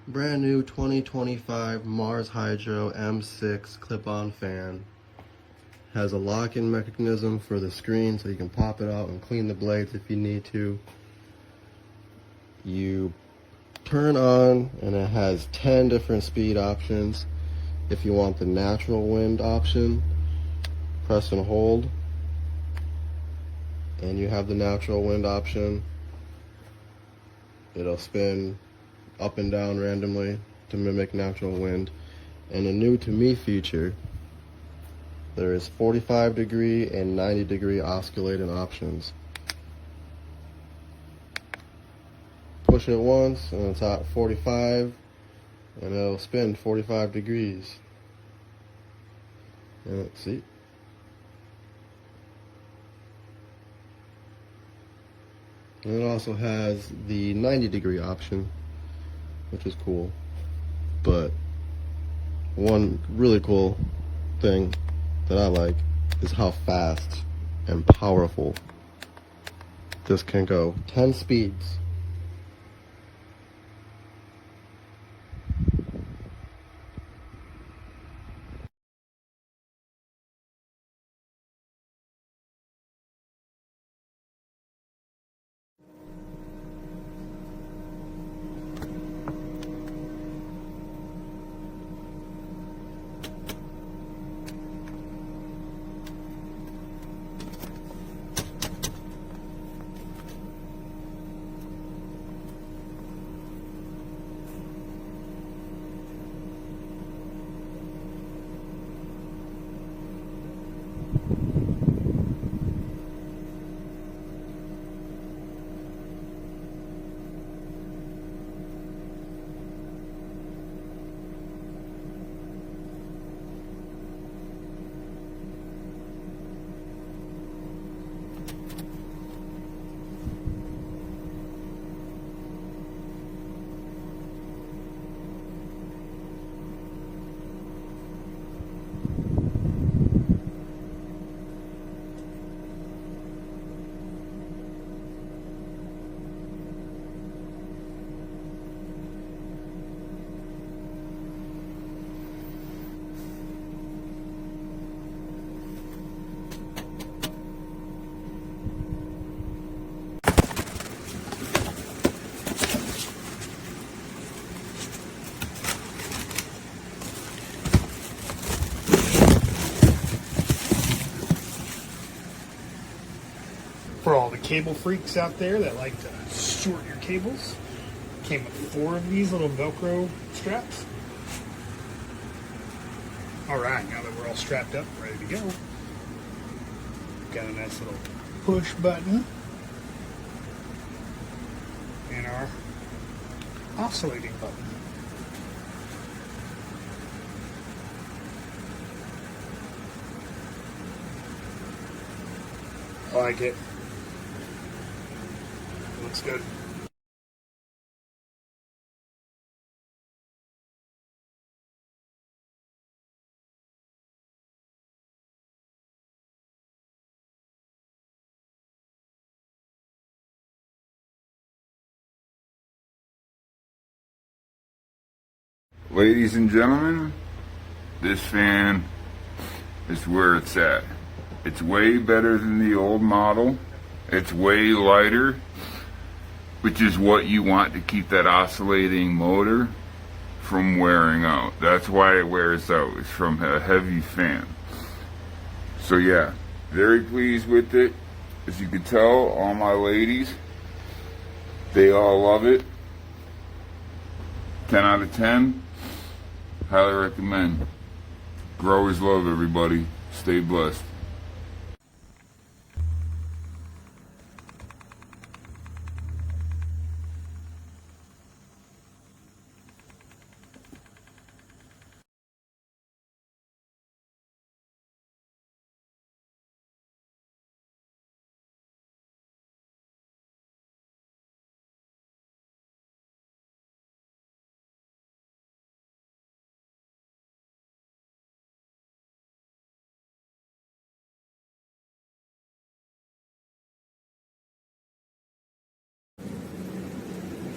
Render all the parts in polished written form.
Brand new 2025 Mars Hydro M6 clip-on fan. Has a lock-in mechanism for the screen so you can pop it out and clean the blades if you need to. You turn on and it has 10 different speed options. If you want the natural wind option, press and hold. And you have the natural wind option. It'll spin up and down randomly to mimic natural wind. And a new to me feature, there is 45 degree and 90 degree oscillating options. Push it once and it's at 45 and it'll spin 45 degrees. And see? And it also has the 90 degree option, which is cool. But one really cool thing that I like is how fast and powerful this can go. 10 speeds. For all the cable freaks out there that like to short your cables, came with 4 of these little Velcro straps. Alright, now that we're all strapped up, ready to go, got a nice little push button and our oscillating button. I like it. Looks good. Ladies and gentlemen, this fan is where it's at. It's way better than the old model. It's way lighter, which is what you want to keep that oscillating motor from wearing out. That's why it wears out. It's from a heavy fan. So yeah, very pleased with it. As you can tell, all my ladies, they all love it. 10 out of 10. Highly recommend. Growers love, everybody. Stay blessed.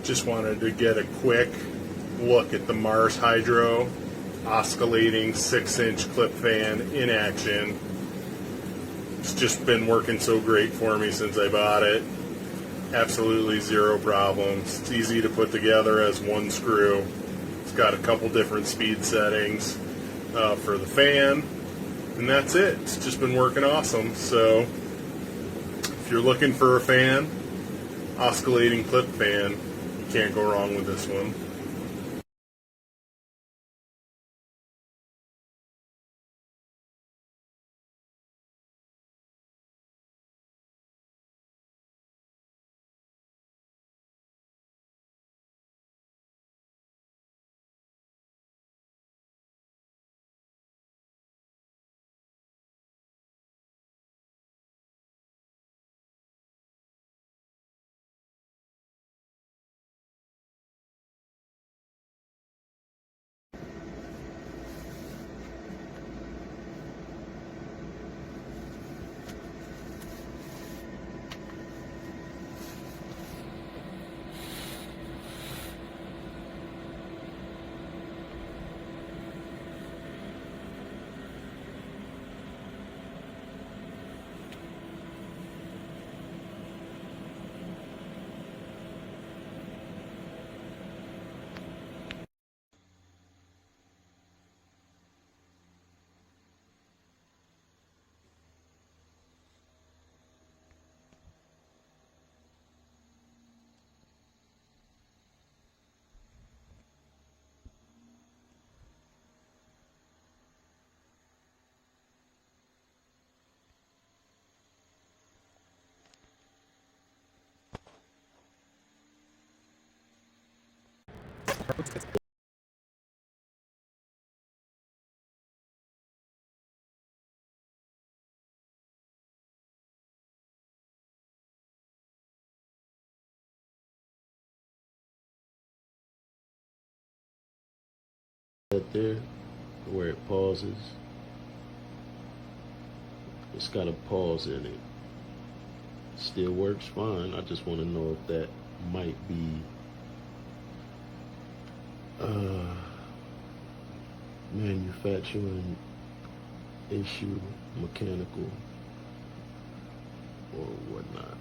Just wanted to get a quick look at the Mars Hydro oscillating 6-inch clip fan in action. It's just been working so great for me since I bought it. Absolutely zero problems. It's easy to put together as one screw. It's got a couple different speed settings for the fan, and that's it. It's just been working awesome. So if you're looking for a fan, oscillating clip fan, you can't go wrong with this one. Right there, where it pauses, it's got a pause in it. Still works fine. I just want to know if that might be manufacturing issue, mechanical, or whatnot.